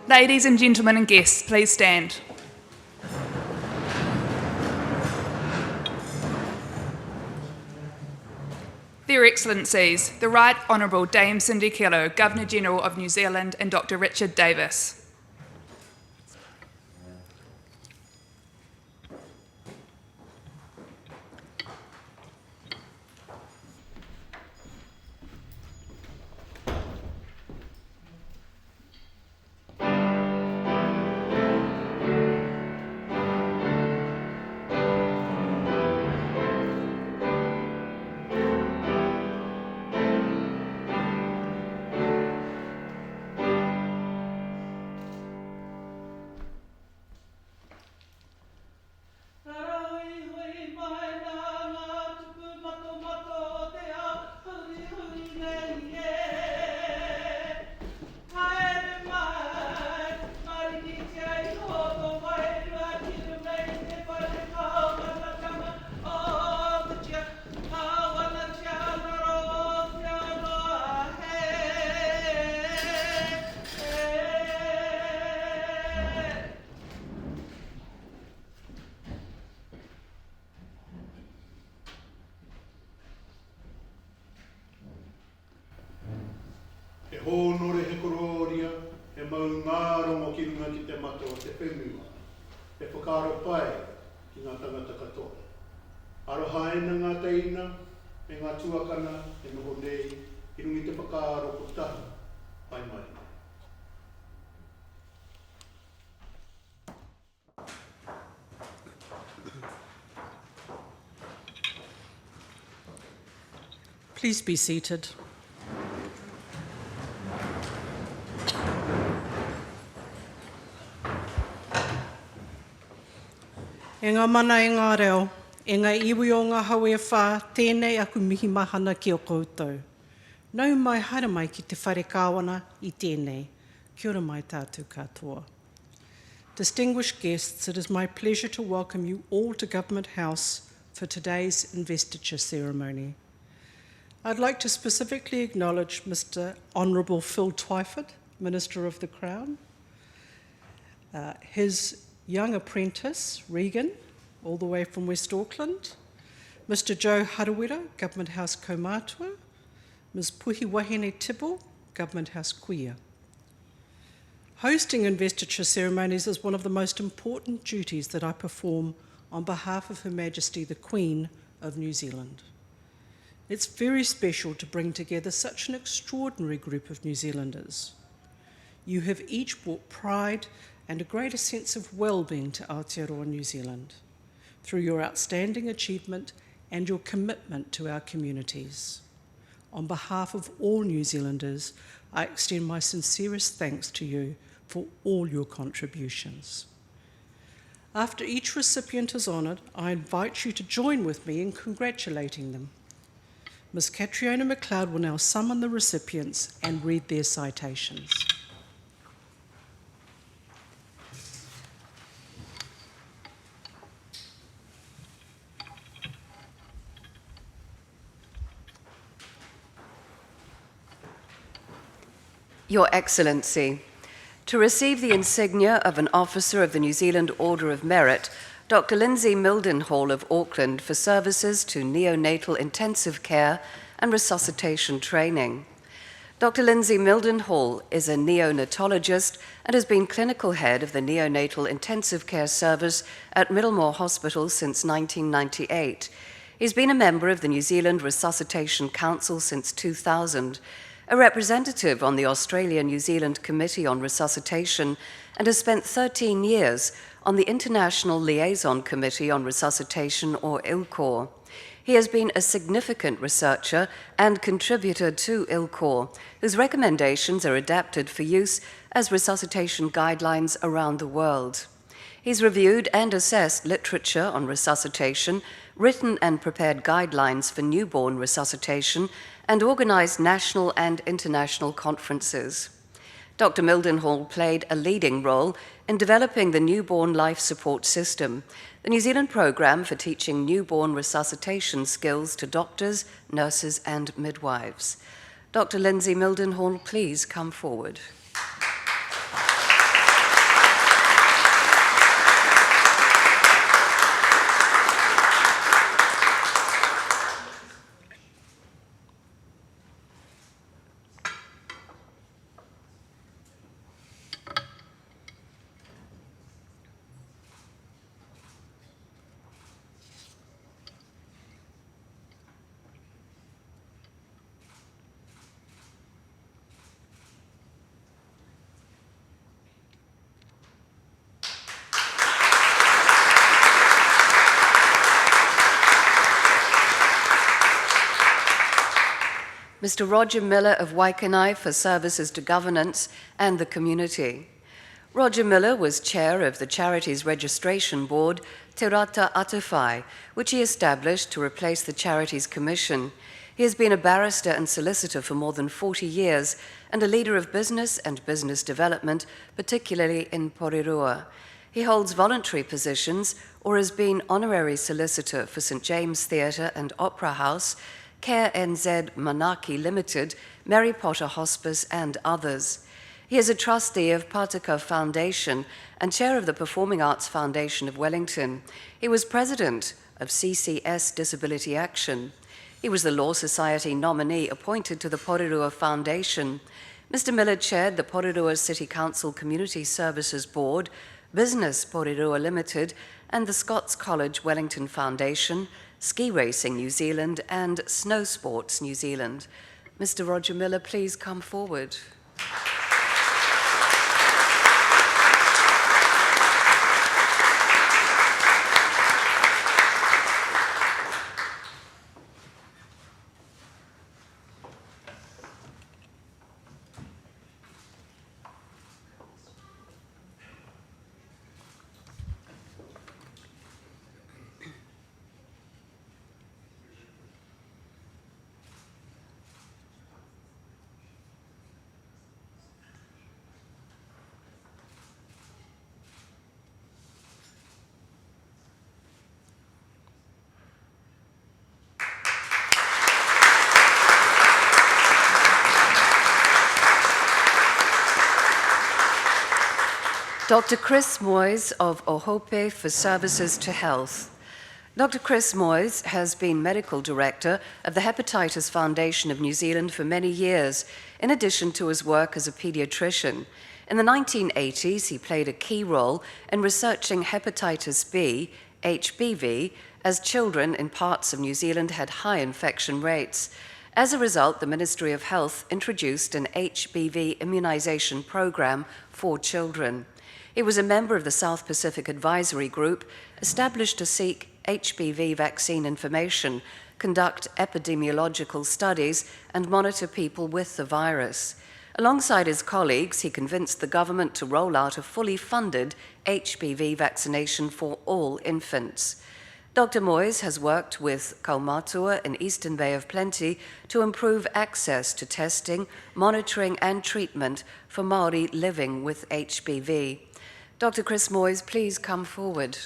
Ladies and gentlemen and guests, please stand. Their Excellencies, the Right Honourable Dame Cindy Kello, Governor-General of New Zealand, and Dr. Richard Davis. E hōnore he kororia, e mau ngārongo ki runga ki te mato o te whenua, e whakaro pai ki ngā tangata katoa. Arohaina ngā teina, e ngā tuakana, e noho nei, i rungi te whakaro ko tahi, pai mai. Please be seated. E ngā mana e ngā reo, e ngā iwi o ngā hau e whā, tēnei aku mihi mahana ki o koutou. Nau mai haere mai ki te whare kāwana i tēnei. Kia ora mai tātou katoa. Distinguished guests, it is my pleasure to welcome you all to Government House for today's investiture ceremony. I'd like to specifically acknowledge Mr. Honourable Phil Twyford, Minister of the Crown, his young apprentice, Regan, all the way from West Auckland, Mr. Joe Harawira, Government House Kaumātua, Ms. Puhi Wahine Tibble, Government House Kuia. Hosting investiture ceremonies is one of the most important duties that I perform on behalf of Her Majesty the Queen of New Zealand. It's very special to bring together such an extraordinary group of New Zealanders. You have each brought pride and a greater sense of well-being to Aotearoa New Zealand through your outstanding achievement and your commitment to our communities. On behalf of all New Zealanders, I extend my sincerest thanks to you for all your contributions. After each recipient is honoured, I invite you to join with me in congratulating them. Ms. Catriona McLeod will now summon the recipients and read their citations. Your Excellency, to receive the insignia of an Officer of the New Zealand Order of Merit, Dr. Lindsay Mildenhall of Auckland for services to neonatal intensive care and resuscitation training. Dr. Lindsay Mildenhall is a neonatologist and has been clinical head of the neonatal intensive care service at Middlemore Hospital since 1998. He's been a member of the New Zealand Resuscitation Council since 2000, a representative on the Australia-New Zealand Committee on Resuscitation, and has spent 13 years on the International Liaison Committee on Resuscitation, or ILCOR. He has been a significant researcher and contributor to ILCOR, whose recommendations are adapted for use as resuscitation guidelines around the world. He's reviewed and assessed literature on resuscitation, written and prepared guidelines for newborn resuscitation, and organised national and international conferences. Dr. Mildenhall played a leading role in developing the Newborn Life Support System, the New Zealand programme for teaching newborn resuscitation skills to doctors, nurses and midwives. Dr. Lindsay Mildenhall, please come forward. Mr. Roger Miller of Waikanai for services to governance and the community. Roger Miller was chair of the Charities Registration Board, Te Rata Atawhai, which he established to replace the Charities Commission. He has been a barrister and solicitor for more than 40 years and a leader of business and business development, particularly in Porirua. He holds voluntary positions or has been honorary solicitor for St James Theatre and Opera House, Care NZ Manaki Limited, Mary Potter Hospice and others. He is a trustee of Pataka Foundation and chair of the Performing Arts Foundation of Wellington. He was president of CCS Disability Action. He was the Law Society nominee appointed to the Porirua Foundation. Mr. Miller chaired the Porirua City Council Community Services Board, Business Porirua Limited, and the Scots College Wellington Foundation, Ski Racing New Zealand, and Snow Sports New Zealand. Mr. Roger Miller, please come forward. Dr. Chris Moyes of Ohope for Services to Health. Dr. Chris Moyes has been Medical Director of the Hepatitis Foundation of New Zealand for many years, in addition to his work as a paediatrician. In the 1980s, he played a key role in researching hepatitis B, HBV, as children in parts of New Zealand had high infection rates. As a result, the Ministry of Health introduced an HBV immunisation program for children. He was a member of the South Pacific Advisory Group, established to seek HBV vaccine information, conduct epidemiological studies, and monitor people with the virus. Alongside his colleagues, he convinced the government to roll out a fully funded HBV vaccination for all infants. Dr. Moyes has worked with Kaumatua in Eastern Bay of Plenty to improve access to testing, monitoring, and treatment for Māori living with HBV. Dr. Chris Moyes, please come forward.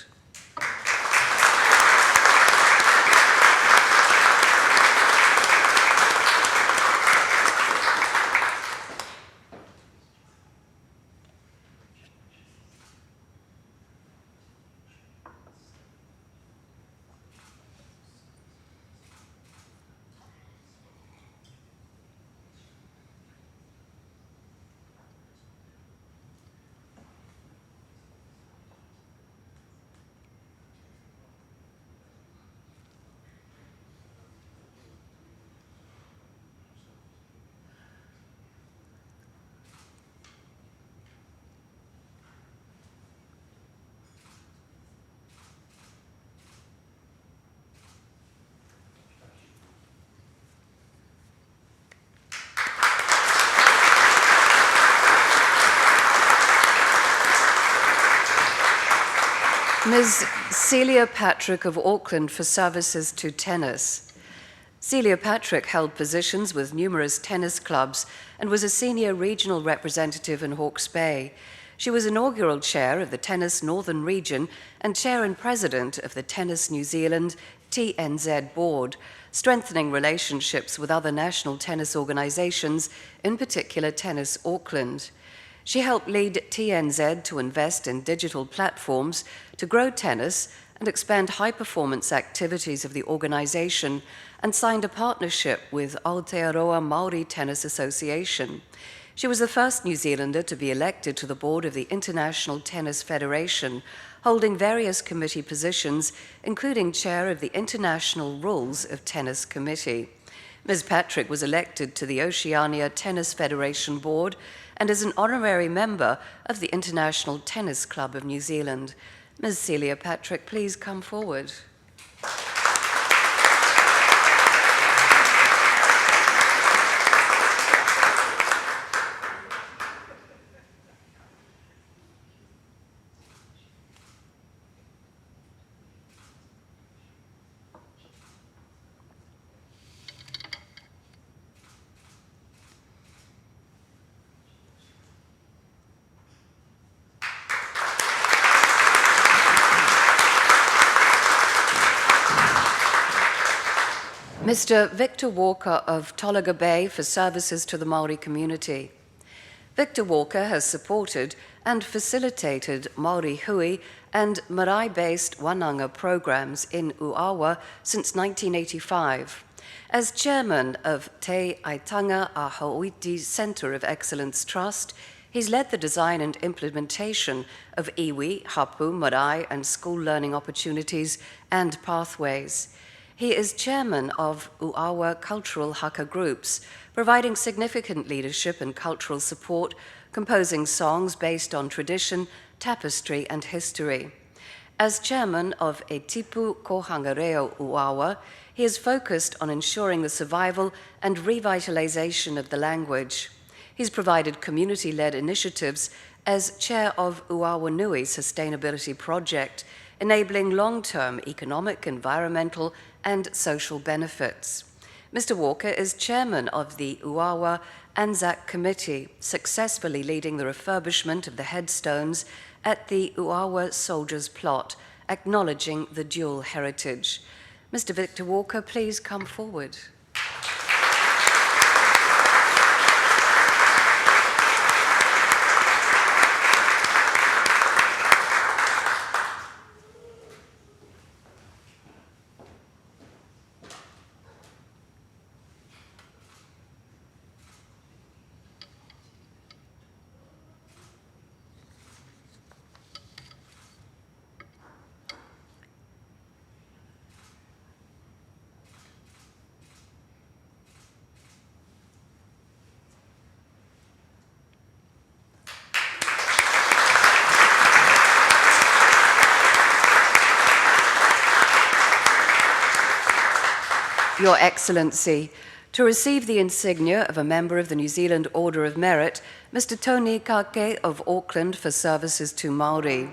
Ms. Celia Patrick of Auckland for services to tennis. Celia Patrick held positions with numerous tennis clubs and was a senior regional representative in Hawke's Bay. She was inaugural chair of the Tennis Northern Region and chair and president of the Tennis New Zealand TNZ board, strengthening relationships with other national tennis organisations, in particular Tennis Auckland. She helped lead TNZ to invest in digital platforms to grow tennis and expand high-performance activities of the organisation, and signed a partnership with Aotearoa Māori Tennis Association. She was the first New Zealander to be elected to the board of the International Tennis Federation, holding various committee positions, including chair of the International Rules of Tennis Committee. Ms. Patrick was elected to the Oceania Tennis Federation Board and is an honorary member of the International Tennis Club of New Zealand. Ms. Celia Patrick, please come forward. Mr. Victor Walker of Tolaga Bay for services to the Māori community. Victor Walker has supported and facilitated Māori hui and marae-based wānanga programs in Uawa since 1985. As chairman of Te Aitanga a Hauiti Centre of Excellence Trust, he's led the design and implementation of iwi, hapu, marae, and school learning opportunities and pathways. He is chairman of Uawa Cultural Haka Groups, providing significant leadership and cultural support, composing songs based on tradition, tapestry, and history. As chairman of E Tipu Kohangareo Uawa, he is focused on ensuring the survival and revitalization of the language. He's provided community-led initiatives as chair of Uawa Nui Sustainability Project, enabling long-term economic, environmental, and social benefits. Mr. Walker is chairman of the Uawa Anzac Committee, successfully leading the refurbishment of the headstones at the Uawa Soldiers' Plot, acknowledging the dual heritage. Mr. Victor Walker, please come forward. Your Excellency, to receive the insignia of a member of the New Zealand Order of Merit, Mr. Tony Kake of Auckland for services to Māori.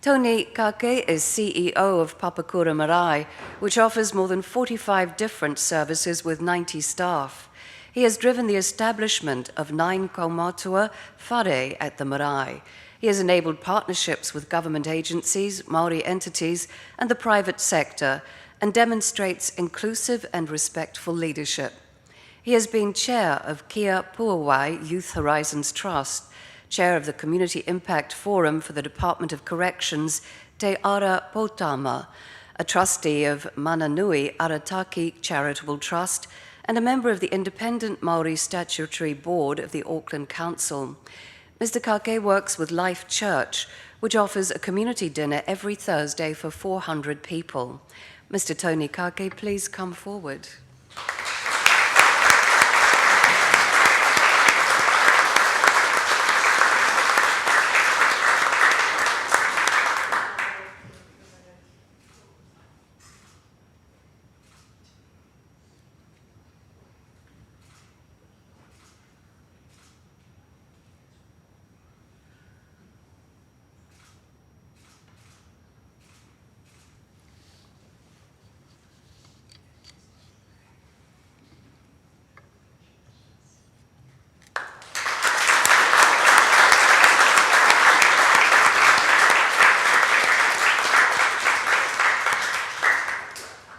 Tony Kake is CEO of Papakura Marae, which offers more than 45 different services with 90 staff. He has driven the establishment of 9 kaumatua whare at the marae. He has enabled partnerships with government agencies, Māori entities, and the private sector, and demonstrates inclusive and respectful leadership. He has been chair of Kia Puawai Youth Horizons Trust, chair of the Community Impact Forum for the Department of Corrections, Te Ara Potama, a trustee of Mananui Arataki Charitable Trust, and a member of the Independent Māori Statutory Board of the Auckland Council. Mr. Kake works with Life Church, which offers a community dinner every Thursday for 400 people. Mr. Tony Kake, please come forward.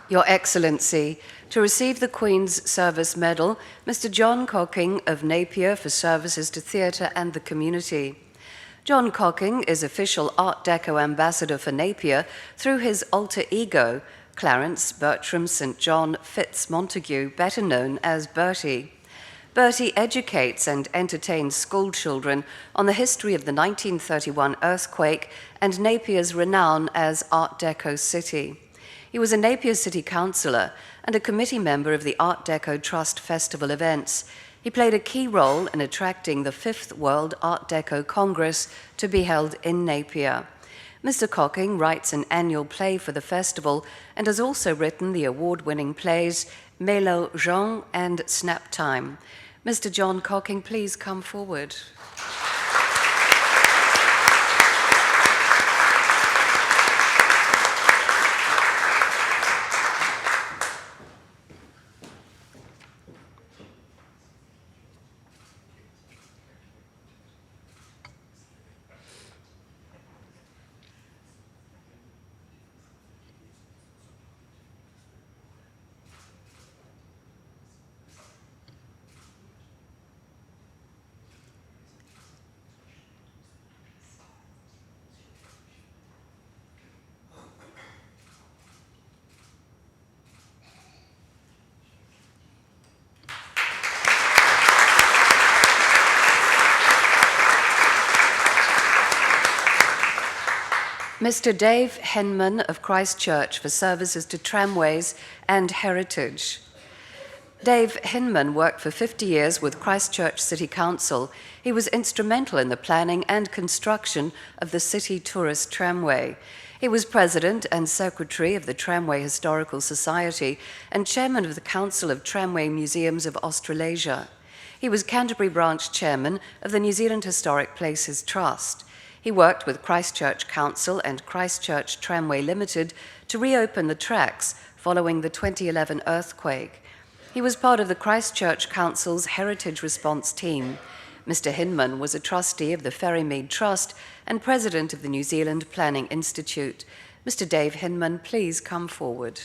Your Excellency, to receive the Queen's Service Medal, Mr. John Cocking of Napier for services to theatre and the community. John Cocking is official Art Deco ambassador for Napier through his alter ego, Clarence Bertram St. John Fitz Montague, better known as Bertie. Bertie educates and entertains school children on the history of the 1931 earthquake and Napier's renown as Art Deco city. He was a Napier City Councillor and a committee member of the Art Deco Trust Festival events. He played a key role in attracting the 5th World Art Deco Congress to be held in Napier. Mr. Cocking writes an annual play for the festival and has also written the award-winning plays Melo Jean and Snap Time. Mr. John Cocking, please come forward. Mr. Dave Henman of Christchurch for services to tramways and heritage. Dave Hinman worked for 50 years with Christchurch City Council. He was instrumental in the planning and construction of the City Tourist Tramway. He was president and secretary of the Tramway Historical Society and chairman of the Council of Tramway Museums of Australasia. He was Canterbury branch chairman of the New Zealand Historic Places Trust. He worked with Christchurch Council and Christchurch Tramway Limited to reopen the tracks following the 2011 earthquake. He was part of the Christchurch Council's Heritage Response Team. Mr. Hinman was a trustee of the Ferrymead Trust and president of the New Zealand Planning Institute. Mr. Dave Hinman, please come forward.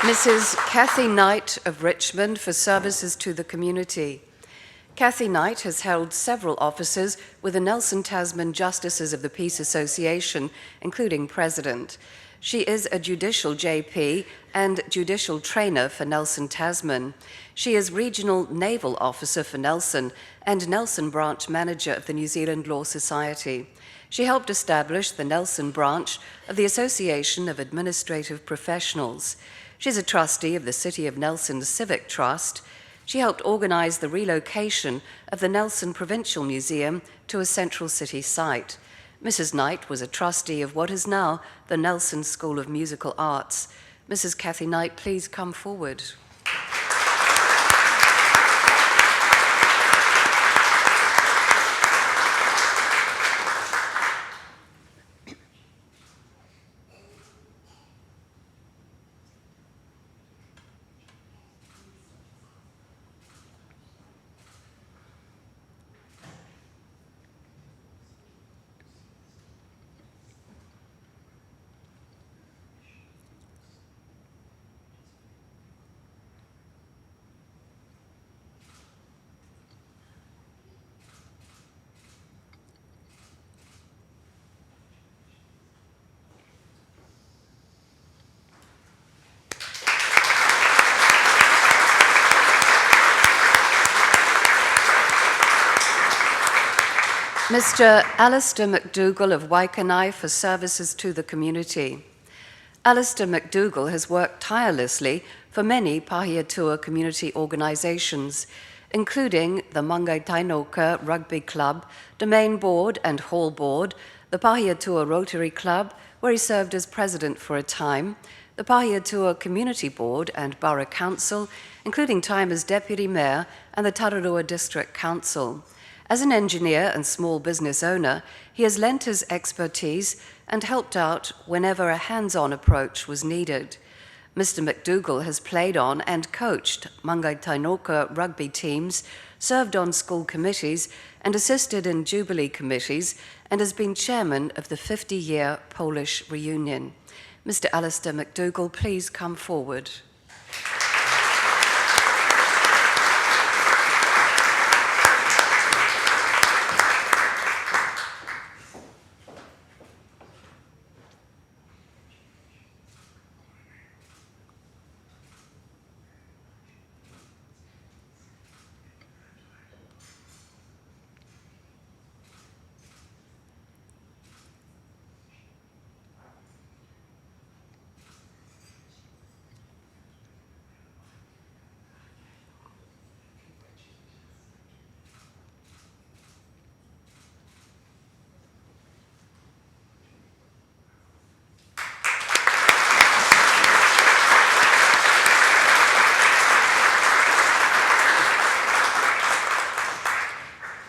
Mrs. Kathy Knight of Richmond for services to the community. Kathy Knight has held several offices with the Nelson Tasman Justices of the Peace Association, including president. She is a judicial JP and judicial trainer for Nelson Tasman. She is regional naval officer for Nelson and Nelson branch manager of the New Zealand Law Society. She helped establish the Nelson branch of the Association of Administrative Professionals. She's a trustee of the City of Nelson Civic Trust. She helped organize the relocation of the Nelson Provincial Museum to a central city site. Mrs. Knight was a trustee of what is now the Nelson School of Musical Arts. Mrs. Kathy Knight, please come forward. Mr. Alistair McDougall of Waikanae for services to the community. Alistair McDougall has worked tirelessly for many Pahiatua community organisations, including the Mangai Tainoka Rugby Club, Domain Board and Hall Board, the Pahiatua Rotary Club, where he served as president for a time, the Pahiatua Community Board and Borough Council, including time as deputy mayor, and the Tararua District Council. As an engineer and small business owner, he has lent his expertise and helped out whenever a hands-on approach was needed. Mr. McDougall has played on and coached Mangai Tainoka rugby teams, served on school committees, and assisted in Jubilee committees, and has been chairman of the 50-year Polish reunion. Mr. Alistair McDougall, please come forward.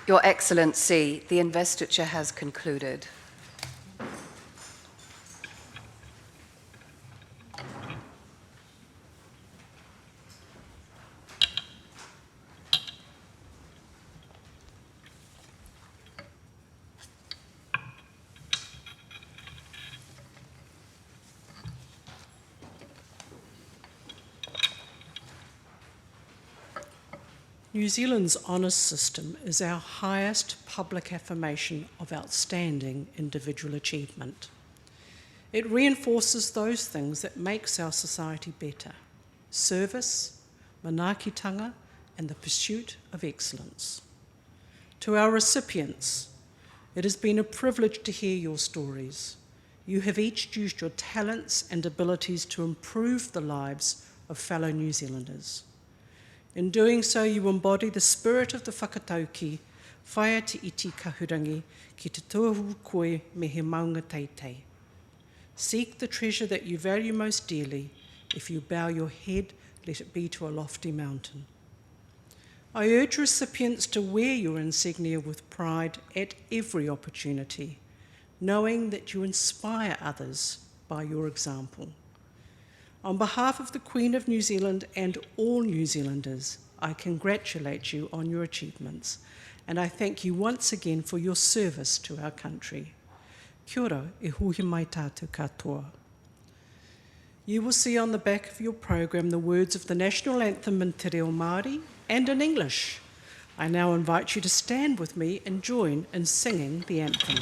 Your Excellency, the investiture has concluded. New Zealand's honours system is our highest public affirmation of outstanding individual achievement. It reinforces those things that makes our society better: service, manaakitanga, and the pursuit of excellence. To our recipients, it has been a privilege to hear your stories. You have each used your talents and abilities to improve the lives of fellow New Zealanders. In doing so, you embody the spirit of the whakatauki, whaia te iti kahurangi, ki te tuahu koe me he maunga teitei. Seek the treasure that you value most dearly. If you bow your head, let it be to a lofty mountain. I urge recipients to wear your insignia with pride at every opportunity, knowing that you inspire others by your example. On behalf of the Queen of New Zealand and all New Zealanders, I congratulate you on your achievements, and I thank you once again for your service to our country. Kia ora, e huhi mai tātou katoa. You will see on the back of your program the words of the national anthem in te reo Māori and in English. I now invite you to stand with me and join in singing the anthem.